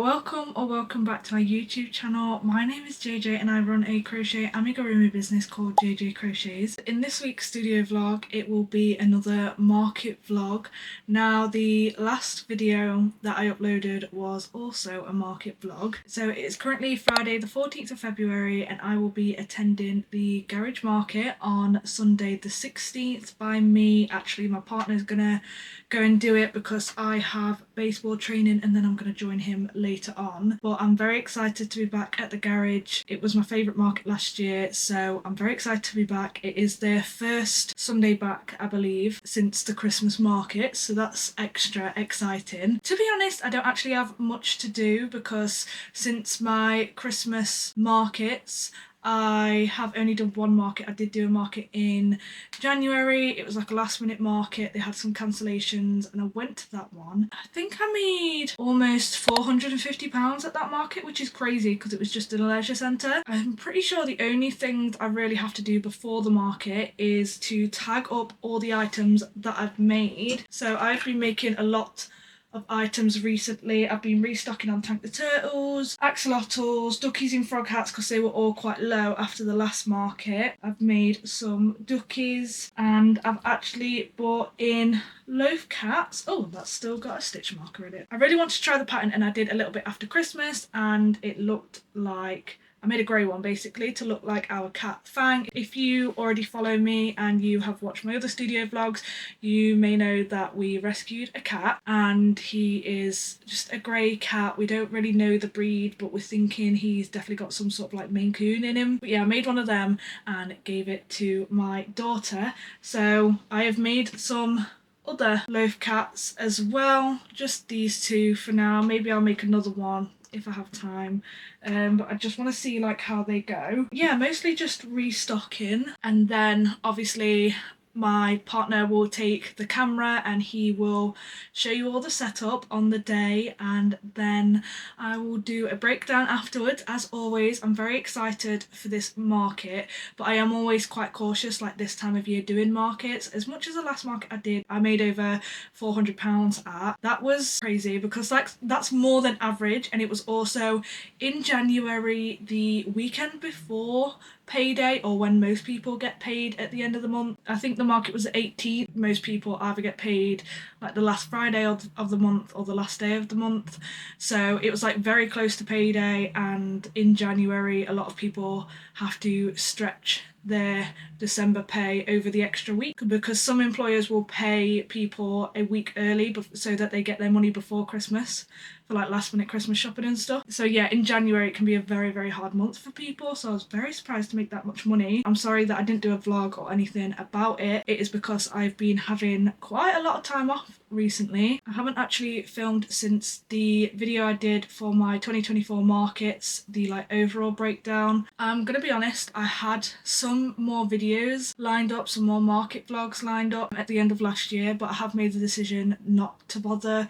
welcome or welcome back to my YouTube channel. My name is JJ and I run a crochet amigurumi business called Jj Crochets. In this week's studio vlog it will be another market vlog. Now the last video that I uploaded was also a market vlog. So it is currently Friday the 14th of February and I will be attending the garage market on Sunday the 16th by me. Actually my partner's gonna go and do it because I have baseball training and then I'm going to join him later on. But I'm very excited to be back at the garage. It was my favourite market last year, so I'm very excited to be back. It is their first Sunday back, I believe, since the Christmas market, so that's extra exciting. To be honest, I don't actually have much to do because since my Christmas markets I have only done one market. I did do a market in January. It was like a last minute market. They had some cancellations and I went to that one. I think I made almost £450 at that market, which is crazy because it was just in a leisure centre. I'm pretty sure the only thing I really have to do before the market is to tag up all the items that I've made. So I've been making a lot of items recently. I've been restocking on Tank the Turtles, axolotls, duckies in frog hats because they were all quite low after the last market. I've made some duckies and I've actually bought in loaf cats. Oh, that's still got a stitch marker in it. I really want to try the pattern and I did a little bit after Christmas and it looked like I made a grey one basically to look like our cat Fang. If you already follow me and you have watched my other studio vlogs, you may know that we rescued a cat and he is just a grey cat. We don't really know the breed, but we're thinking he's definitely got some sort of like Maine Coon in him. But yeah, I made one of them and gave it to my daughter. So I have made some other loaf cats as well, just these two for now. Maybe I'll make another one if I have time, but I just want to see like how they go. Yeah, mostly just restocking, and then obviously my partner will take the camera and he will show you all the setup on the day, and then I will do a breakdown afterwards. As always, I'm very excited for this market, but I am always quite cautious like this time of year doing markets. As much as the last market I made over £400 at. That was crazy because that's more than average, and it was also in January, the weekend before payday, or when most people get paid at the end of the month. I think the market was the 18th. Most people either get paid like the last Friday of the month or the last day of the month, so it was like very close to payday, and in January a lot of people have to stretch their December pay over the extra week because some employers will pay people a week early so that they get their money before Christmas for like last minute Christmas shopping and stuff. So yeah, in January it can be a very, very hard month for people, so I was very surprised to make that much money. I'm sorry that I didn't do a vlog or anything about it. It is because I've been having quite a lot of time off recently. I haven't actually filmed since the video I did for my 2024 markets, the like overall breakdown. I'm gonna be honest, I had some more videos lined up, some more market vlogs lined up at the end of last year, but I have made the decision not to bother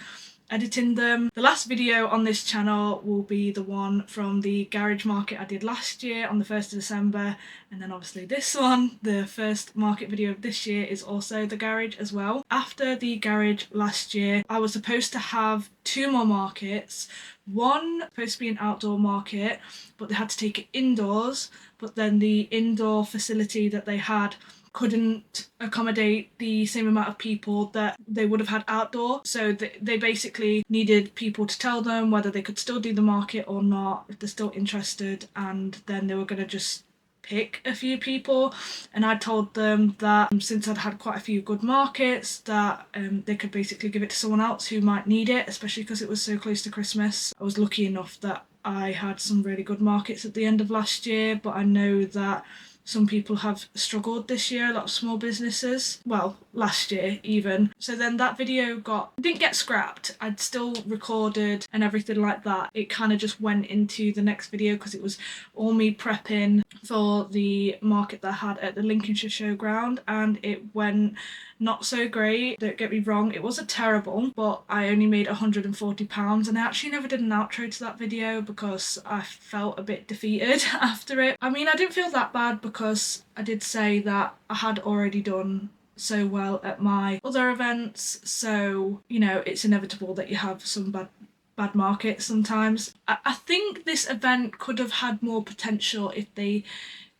editing them. The last video on this channel will be the one from the garage market I did last year on the 1st of December, and then obviously this one, the first market video of this year, is also the garage as well. After the garage last year, I was supposed to have two more markets. One supposed to be an outdoor market, but they had to take it indoors, but then the indoor facility that they had couldn't accommodate the same amount of people that they would have had outdoor, so they basically needed people to tell them whether they could still do the market or not, if they're still interested, and then they were going to just pick a few people. And I told them that since I'd had quite a few good markets, that they could basically give it to someone else who might need it, especially because it was so close to Christmas. I was lucky enough that I had some really good markets at the end of last year, but I know that some people have struggled this year, a lot of small businesses. Well, last year even. So then that video didn't get scrapped. I'd still recorded and everything like that. It kind of just went into the next video because it was all me prepping for the market that I had at the Lincolnshire Showground, and it went not so great. Don't get me wrong, it wasn't terrible, but I only made £140 and I actually never did an outro to that video because I felt a bit defeated after it. I mean, I didn't feel that bad because I did say that I had already done so well at my other events, so you know, it's inevitable that you have some bad bad markets sometimes. I think this event could have had more potential if they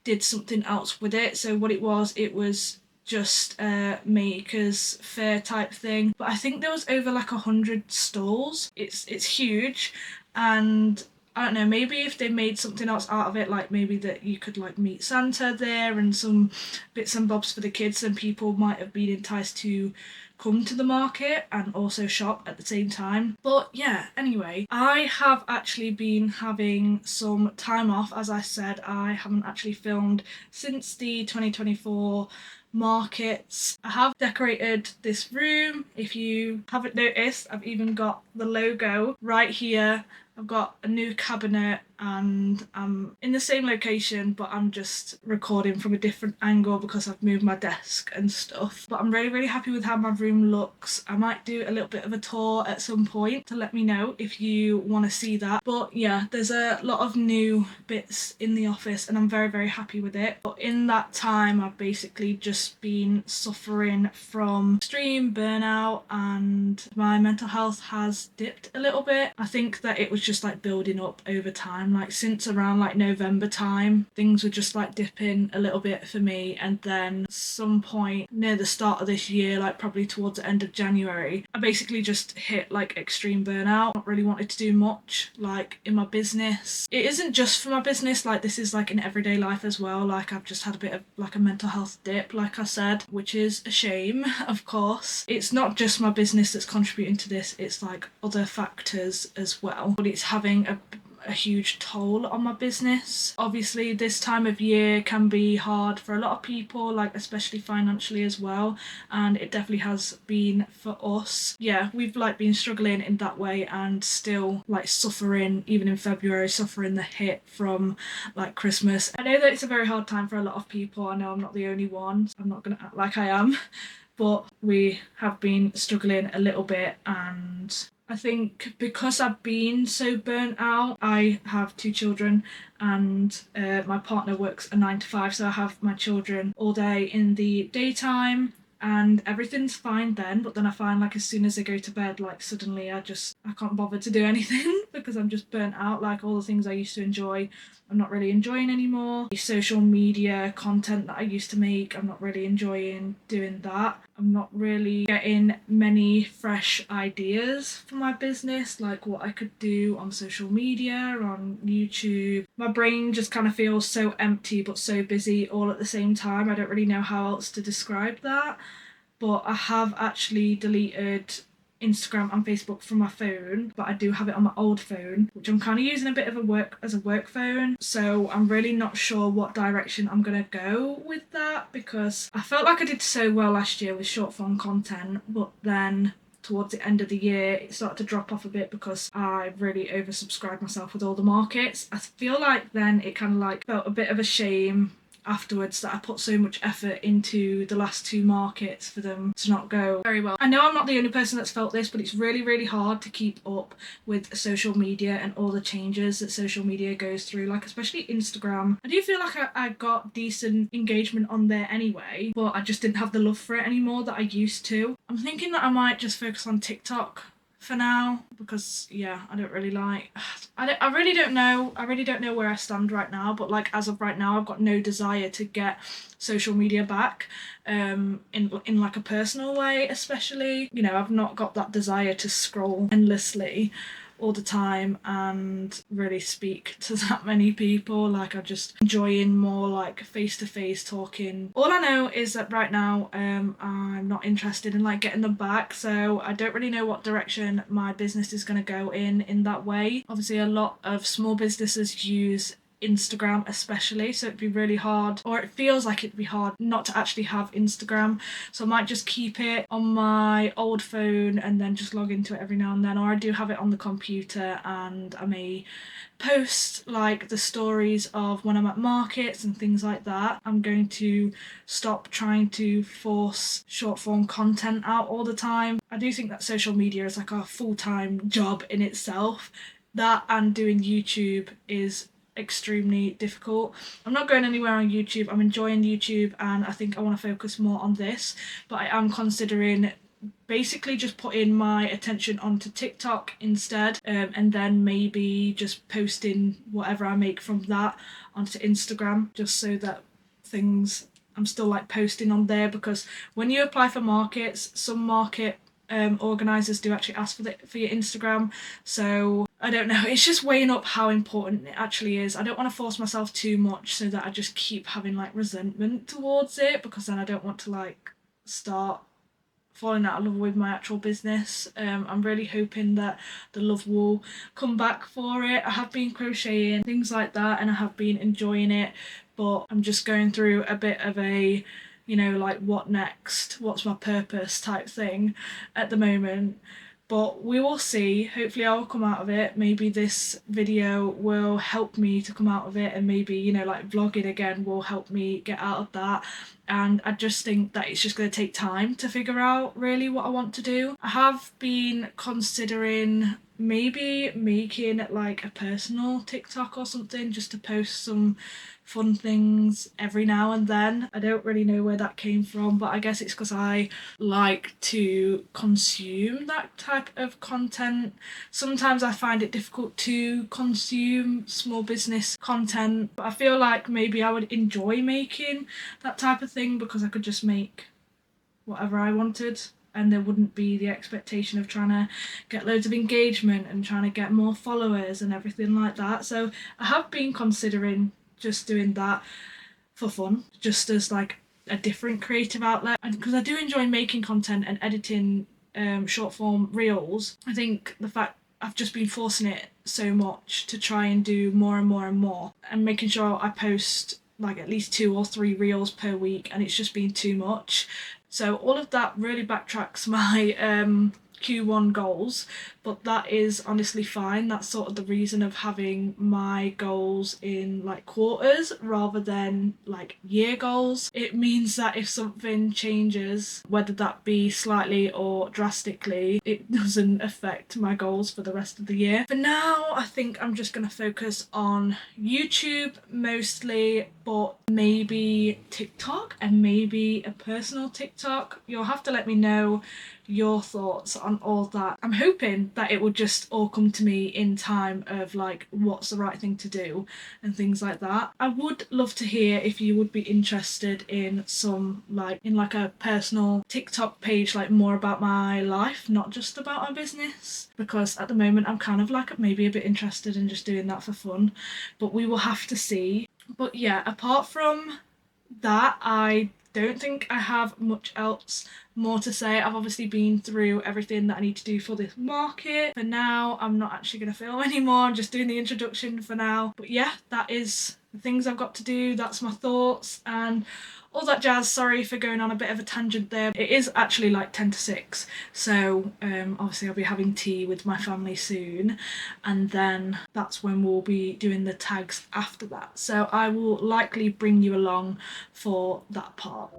did something else with it. So what it was just a makers fair type thing, but I think there was over like 100 stalls. It's huge, and I don't know, maybe if they made something else out of it, like maybe that you could like meet Santa there and some bits and bobs for the kids, then people might have been enticed to come to the market and also shop at the same time. But yeah, anyway, I have actually been having some time off. As I said, I haven't actually filmed since the 2024 markets. I have decorated this room. If you haven't noticed, I've even got the logo right here. I've got a new cabinet and I'm in the same location, but I'm just recording from a different angle because I've moved my desk and stuff. But I'm really, really happy with how my room looks. I might do a little bit of a tour at some point to let me know if you want to see that. But yeah, there's a lot of new bits in the office and I'm very, very happy with it. But in that time, I've basically just been suffering from extreme burnout and my mental health has dipped a little bit. I think that it was just like building up over time, like since around like November time, things were just like dipping a little bit for me, and then some point near the start of this year, like probably towards the end of January, I basically just hit like extreme burnout. Not really wanted to do much like in my business. It isn't just for my business, like this is like in everyday life as well. Like I've just had a bit of like a mental health dip, like I said, which is a shame, of course. It's not just my business that's contributing to this, it's like other factors as well, but it's having a huge toll on my business. Obviously this time of year can be hard for a lot of people, like especially financially as well, and it definitely has been for us. Yeah, we've like been struggling in that way and still like suffering, even in February, suffering the hit from like Christmas. I know that it's a very hard time for a lot of people. I know I'm not the only one. I'm not gonna act like I am, but we have been struggling a little bit, and I think because I've been so burnt out, I have 2 children and my partner works a 9 to 5, so I have my children all day in the daytime and everything's fine then, but then I find like as soon as they go to bed, like suddenly I can't bother to do anything because I'm just burnt out. Like all the things I used to enjoy, I'm not really enjoying anymore. The social media content that I used to make, I'm not really enjoying doing that. I'm not really getting many fresh ideas for my business, like what I could do on social media, on YouTube. My brain just kind of feels so empty but so busy all at the same time. I don't really know how else to describe that, but I have actually deleted Instagram and Facebook from my phone, but I do have it on my old phone, which I'm kind of using a bit of a work phone. So I'm really not sure what direction I'm gonna go with that, because I felt like I did so well last year with short form content, but then towards the end of the year it started to drop off a bit because I really oversubscribed myself with all the markets. I feel like then it kind of like felt a bit of a shame afterwards that I put so much effort into the last 2 markets for them to not go very well. I know I'm not the only person that's felt this, but it's really, really hard to keep up with social media and all the changes that social media goes through, like especially Instagram. I do feel like I got decent engagement on there anyway, but I just didn't have the love for it anymore that I used to. I'm thinking that I might just focus on TikTok for now, because yeah, I don't really like I really don't know where I stand right now, but like as of right now I've got no desire to get social media back in like a personal way, especially, you know, I've not got that desire to scroll endlessly all the time and really speak to that many people. Like I'm just enjoying more like face-to-face talking. All I know is that right now I'm not interested in like getting them back, so I don't really know what direction my business is going to go in that way. Obviously a lot of small businesses use Instagram especially, so it'd be really hard, or it feels like it'd be hard not to actually have Instagram, so I might just keep it on my old phone and then just log into it every now and then, or I do have it on the computer and I may post like the stories of when I'm at markets and things like that. I'm going to stop trying to force short form content out all the time. I do think that social media is like a full-time job in itself. That and doing YouTube is extremely difficult. I'm not going anywhere on YouTube. I'm enjoying YouTube and I think I want to focus more on this, but I am considering basically just putting my attention onto TikTok instead, and then maybe just posting whatever I make from that onto Instagram, just so that I'm still like posting on there, because when you apply for markets, some market organisers do actually ask for your Instagram. So I don't know, it's just weighing up how important it actually is. I don't want to force myself too much so that I just keep having like resentment towards it, because then I don't want to like start falling out of love with my actual business. I'm really hoping that the love will come back for it. I have been crocheting, things like that, and I have been enjoying it, but I'm just going through a bit of a, you know, like what next? What's my purpose type thing at the moment. But we will see. Hopefully I will come out of it. Maybe this video will help me to come out of it, and maybe, you know, like vlogging again will help me get out of that. And I just think that it's just going to take time to figure out really what I want to do. I have been considering maybe making like a personal TikTok or something, just to post some fun things every now and then. I don't really know where that came from, but I guess it's because I like to consume that type of content. Sometimes I find it difficult to consume small business content, but I feel like maybe I would enjoy making that type of thing, because I could just make whatever I wanted, and there wouldn't be the expectation of trying to get loads of engagement and trying to get more followers and everything like that. So I have been considering just doing that for fun, just as like a different creative outlet. And because I do enjoy making content and editing short form reels, I think the fact I've just been forcing it so much to try and do more and more and more, and making sure I post like at least 2 or 3 reels per week, and it's just been too much. So all of that really backtracks my Q1 goals, but that is honestly fine. That's sort of the reason of having my goals in like quarters rather than like year goals. It means that if something changes, whether that be slightly or drastically, it doesn't affect my goals for the rest of the year. For now, I think I'm just going to focus on YouTube mostly, but maybe TikTok and maybe a personal TikTok. You'll have to let me know your thoughts on all that. I'm hoping that it will just all come to me in time of like what's the right thing to do and things like that. I would love to hear if you would be interested in some like a personal TikTok page, like more about my life, not just about my business, because at the moment I'm kind of like maybe a bit interested in just doing that for fun, but we will have to see. But yeah, apart from that, I don't think I have much else more to say. I've obviously been through everything that I need to do for this market. For now, I'm not actually going to film anymore. I'm just doing the introduction for now. But yeah, that is the things I've got to do. That's my thoughts and all that jazz. Sorry for going on a bit of a tangent there. It is actually like 10 to 6, so obviously I'll be having tea with my family soon, and then that's when we'll be doing the tags after that. So I will likely bring you along for that part.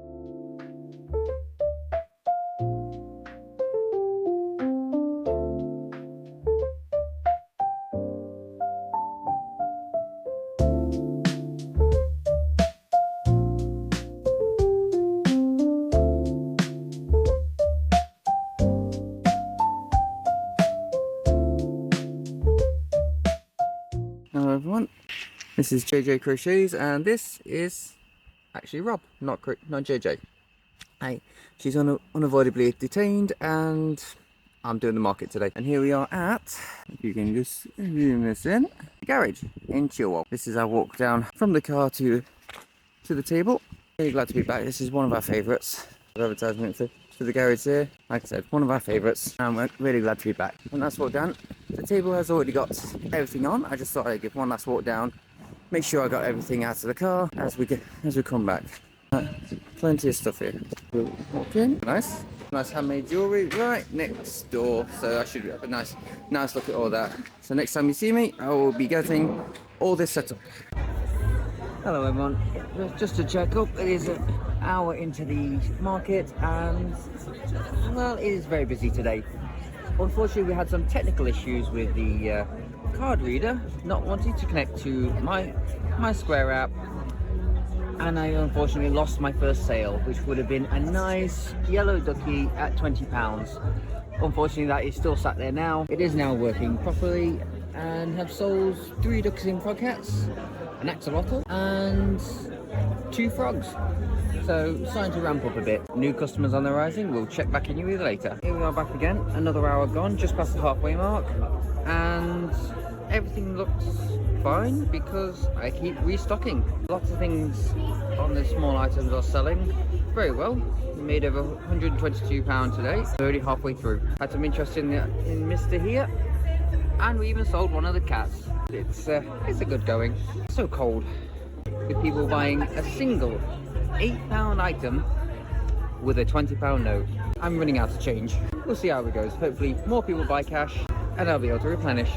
Hello everyone, this is Jj Crochets, and this is actually Rob, not JJ. Hey, she's unavoidably detained, and I'm doing the market today. And here we are at, if you can just zoom this in, the garage in Chilwell. This is our walk down from the car to the table. Really glad to be back. This is one of our favourites. Advertisement for the garage here. Like I said, one of our favourites, and we're really glad to be back. One last walk down. The table has already got everything on. I just thought I'd give one last walk down, make sure I got everything out of the car as we come back. Plenty of stuff here. We'll walk in. Nice handmade jewellery right next door. So I should have a nice look at all that. So next time you see me, I will be getting all this set up. Hello everyone, just to check up, it is an hour into the market, and well, it is very busy today. Unfortunately, we had some technical issues with the card reader not wanting to connect to my Square app, and I unfortunately lost my first sale, which would have been a nice yellow ducky at £20. Unfortunately, that is still sat there now. It is now working properly, and have sold 3 ducks in croquettes, an axolotl, and 2 frogs. So starting to ramp up a bit. New customers on the rising. We'll check back in with you later. Here we are back again, another hour gone, just past the halfway mark, and everything looks fine because I keep restocking. Lots of things on the small items are selling very well. We made over £122 today, already halfway through. Had some interest in Mr. here, and we even sold one of the cats. It's a good going. It's so cold with people buying a single £8 item with a £20 note. I'm running out of change. We'll see how it goes. Hopefully more people buy cash and I'll be able to replenish.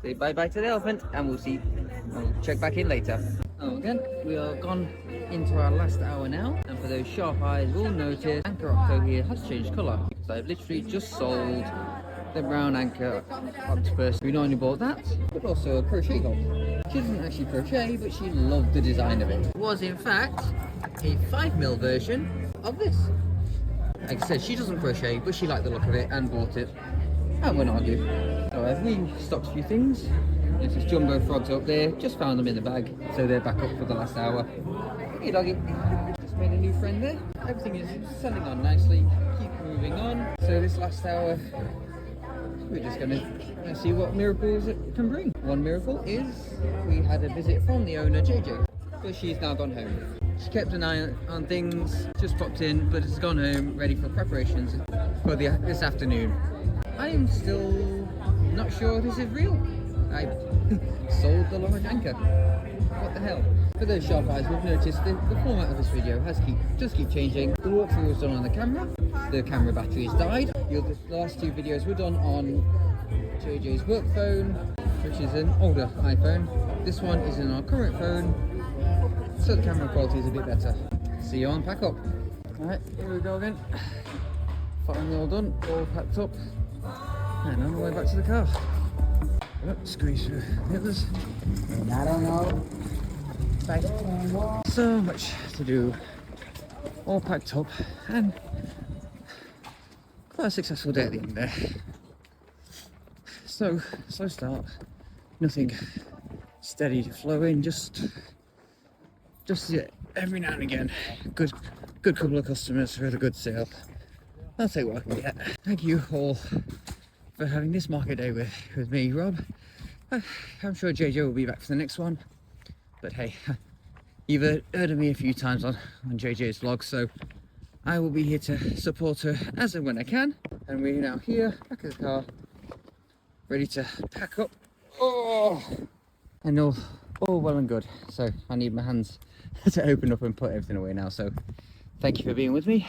Say bye bye to the elephant, and we'll check back in later. Oh, again, we are gone into our last hour now, and for those sharp eyes will notice Anchor Octo here has changed colour. So I've literally just sold the brown Anchor Octopus. We not only bought that, but also a crochet doll. She doesn't actually crochet, but she loved the design of it. It was in fact a 5mm version of this. Like I said, she doesn't crochet, but she liked the look of it and bought it. I won't argue. So I've restocked a few things. There's these jumbo frogs up there, just found them in the bag, so they're back up for the last hour. Hey doggy, just made a new friend there. Everything is selling on nicely, keep moving on. So this last hour, we're just gonna see what miracles it can bring. One miracle is we had a visit from the owner, Jj, but she's now gone home. She kept an eye on things, just popped in, but has gone home, ready for preparations for this afternoon. I am still not sure this is real. I sold the large anchor. What the hell? For those sharp eyes, we've noticed the format of this video does keep changing. The walkthrough was done on the camera. The camera battery has died. The last 2 videos were done on JJ's work phone, which is an older iPhone. This one is in our current phone, so the camera quality is a bit better. See you on pack up. Alright, here we go again. Finally all done, all packed up. And on the way back to the car. Squeeze through the others. I don't know. Bye. So much to do. All packed up, and quite a successful day at the end there. So, slow start. Nothing steady to flow in, just every now and again. Good couple of customers for a good sale. I'll take what I can get. Thank you all for having this market day with me, Rob. I'm sure JJ will be back for the next one, but hey, you've heard of me a few times on JJ's vlog, so I will be here to support her as and when I can. And we're now here, back at the car, ready to pack up. Oh, and all well and good. So I need my hands to open up and put everything away now. So thank you for being with me.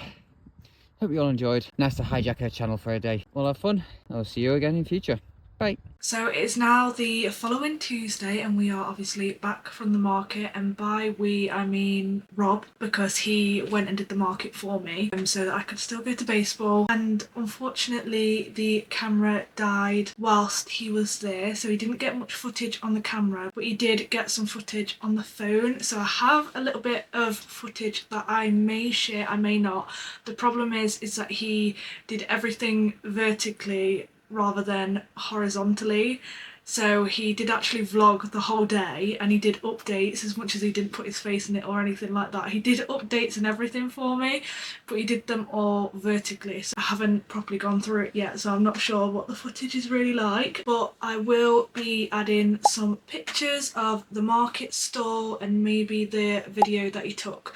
Hope you all enjoyed. Nice to hijack her channel for a day. We'll have fun. I'll see you again in future. Bye. So it's now the following Tuesday, and we are obviously back from the market, and by we I mean Rob, because he went and did the market for me so that I could still go to baseball. And unfortunately the camera died whilst he was there, so he didn't get much footage on the camera, but he did get some footage on the phone. So I have a little bit of footage that I may share, I may not. The problem is that he did everything vertically rather than horizontally, so he did actually vlog the whole day, and he did updates. As much as he didn't put his face in it or anything like that, he did updates and everything for me, but he did them all vertically, so I haven't properly gone through it yet, so I'm not sure what the footage is really like. But I will be adding some pictures of the market stall and maybe the video that he took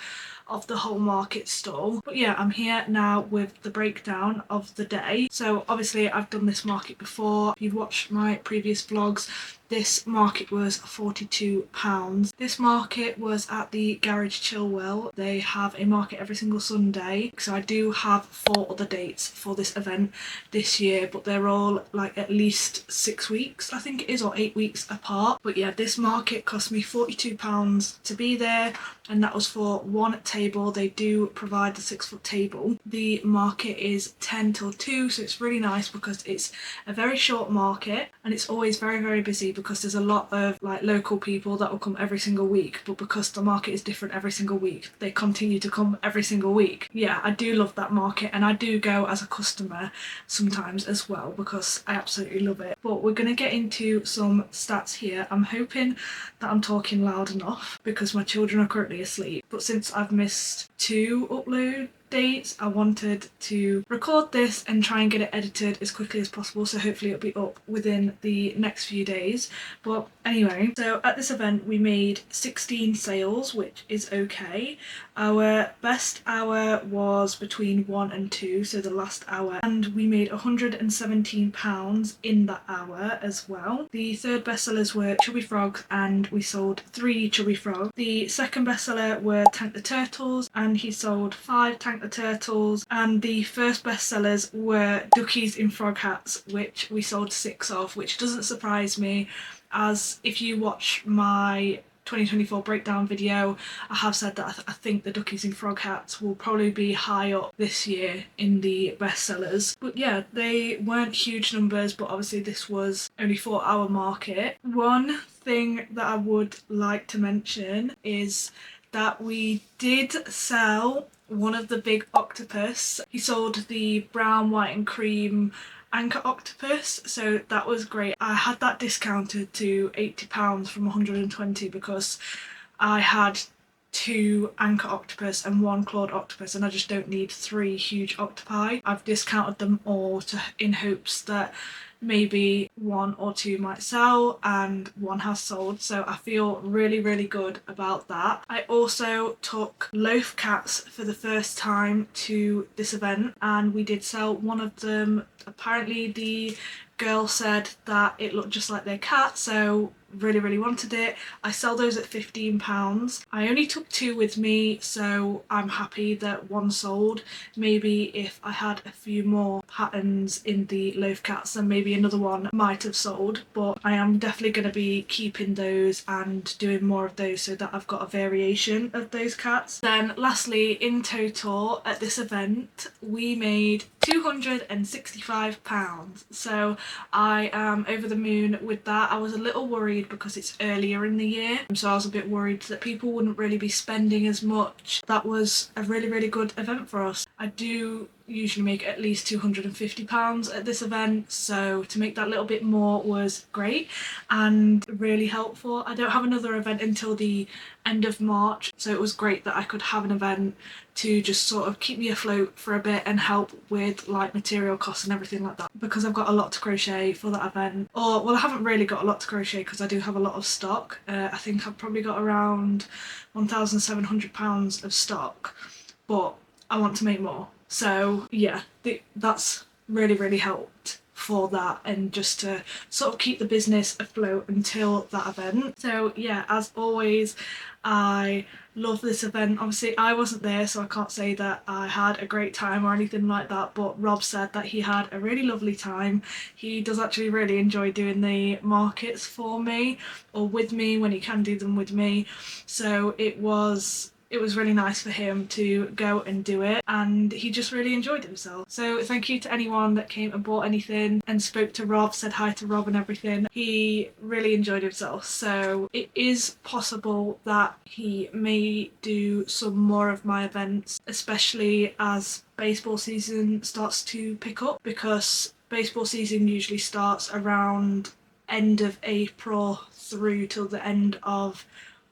of the whole market stall. But yeah, I'm here now with the breakdown of the day. So obviously I've done this market before. If you've watched my previous vlogs, this market was £42. This market was at the Garage Chilwell. They have a market every single Sunday. So I do have 4 other dates for this event this year, but they're all like at least 6 weeks, I think it is, or 8 weeks apart. But yeah, this market cost me £42 to be there, and that was for one table. They do provide the 6-foot table. The market is 10 till 2, so it's really nice because it's a very short market, and it's always very, very busy because there's a lot of like local people that will come every single week, but because the market is different every single week, they continue to come every single week. Yeah, I do love that market, and I do go as a customer sometimes as well because I absolutely love it. But we're going to get into some stats here. I'm hoping that I'm talking loud enough because my children are currently asleep, but since I've missed 2 upload dates, I wanted to record this and try and get it edited as quickly as possible, so hopefully it'll be up within the next few days. But anyway, so at this event we made 16 sales, which is okay. Our best hour was between 1 and 2, so the last hour, and we made £117 in that hour as well. The third bestsellers were Chubby Frogs, and we sold 3 Chubby Frogs. The second bestseller were Tank the Turtles, and he sold 5 Tank the Turtles, and the first bestsellers were Duckies in Frog Hats, which we sold 6 of, which doesn't surprise me, as if you watch my 2024 breakdown video, I have said that I think the Duckies in Frog Hats will probably be high up this year in the bestsellers. But yeah, they weren't huge numbers, but obviously this was only 4-hour market. One thing that I would like to mention is that we did sell one of the big octopus. He sold the brown, white and cream anchor octopus, so that was great. I had that discounted to £80 from 120 because I had 2 anchor octopus and 1 clawed octopus, and I just don't need 3 huge octopi. I've discounted them all in hopes that maybe 1 or 2 might sell, and 1 has sold, so I feel really good about that. I also took loaf cats for the first time to this event, and we did sell one of them. Apparently the girl said that it looked just like their cat, so really wanted it. I sell those at £15. I only took 2 with me, so I'm happy that 1 sold. Maybe if I had a few more patterns in the loaf cats, then maybe another one might have sold, but I am definitely going to be keeping those and doing more of those so that I've got a variation of those cats. Then lastly, in total at this event we made £265, so I am over the moon with that. I was a little worried because it's earlier in the year, so I was a bit worried that people wouldn't really be spending as much. That was a really good event for us. I do usually make at least £250 at this event, so to make that little bit more was great and really helpful. I don't have another event until the end of March, so it was great that I could have an event to just sort of keep me afloat for a bit and help with like material costs and everything like that, because I've got a lot to crochet for that event. Or well, I haven't really got a lot to crochet because I do have a lot of stock. I think I've probably got around £1,700 of stock, but I want to make more. So yeah, that's really helped for that, and just to sort of keep the business afloat until that event. So yeah, as always, I love this event. Obviously I wasn't there, so I can't say that I had a great time or anything like that, but Rob said that he had a really lovely time. He does actually really enjoy doing the markets for me, or with me when he can do them with me, so it was really nice for him to go and do it, and he just really enjoyed himself. So thank you to anyone that came and bought anything and spoke to Rob, said hi to Rob and everything. He really enjoyed himself, so it is possible that he may do some more of my events, especially as baseball season starts to pick up, because baseball season usually starts around end of April through till the end of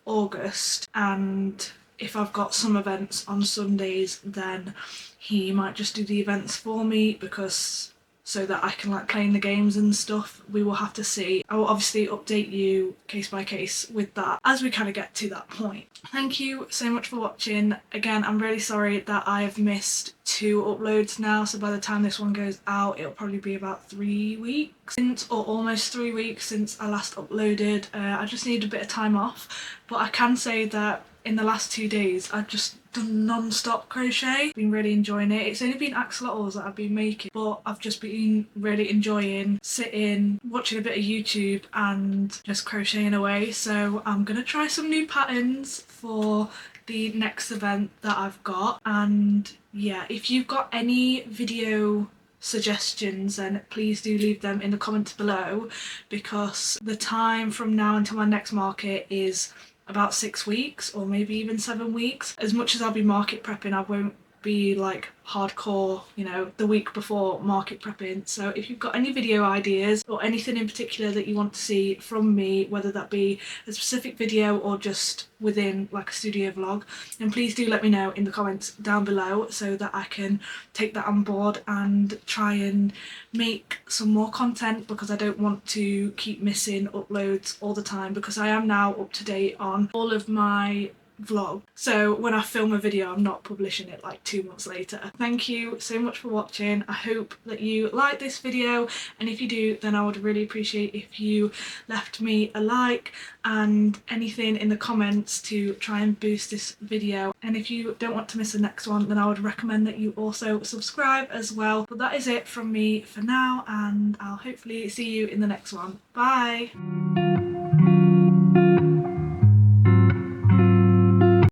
August, and if I've got some events on Sundays, then he might just do the events for me, because so that I can like play in the games and stuff. We will have to see. I will obviously update you case by case with that as we kind of get to that point. Thank you so much for watching. Again, I'm really sorry that I have missed 2 uploads now, so by the time this one goes out it'll probably be about 3 weeks since, or almost 3 weeks since I last uploaded. I just need a bit of time off, but I can say that in the last 2 days I've just done non-stop crochet. Been really enjoying it. It's only been axolotls that I've been making, but I've just been really enjoying sitting, watching a bit of YouTube and just crocheting away. So I'm gonna try some new patterns for the next event that I've got, and yeah, if you've got any video suggestions, then please do leave them in the comments below, because the time from now until my next market is about 6 weeks or maybe even 7 weeks. As much as I'll be market prepping, I won't be like hardcore, you know, the week before market prepping. So if you've got any video ideas or anything in particular that you want to see from me, whether that be a specific video or just within like a studio vlog, then please do let me know in the comments down below so that I can take that on board and try and make some more content, because I don't want to keep missing uploads all the time, because I am now up to date on all of my vlog. So when I film a video, I'm not publishing it like 2 months later. Thank you so much for watching. I hope that you like this video, and if you do, then I would really appreciate if you left me a like and anything in the comments to try and boost this video. And if you don't want to miss the next one, then I would recommend that you also subscribe as well. But that is it from me for now, and I'll hopefully see you in the next one. Bye!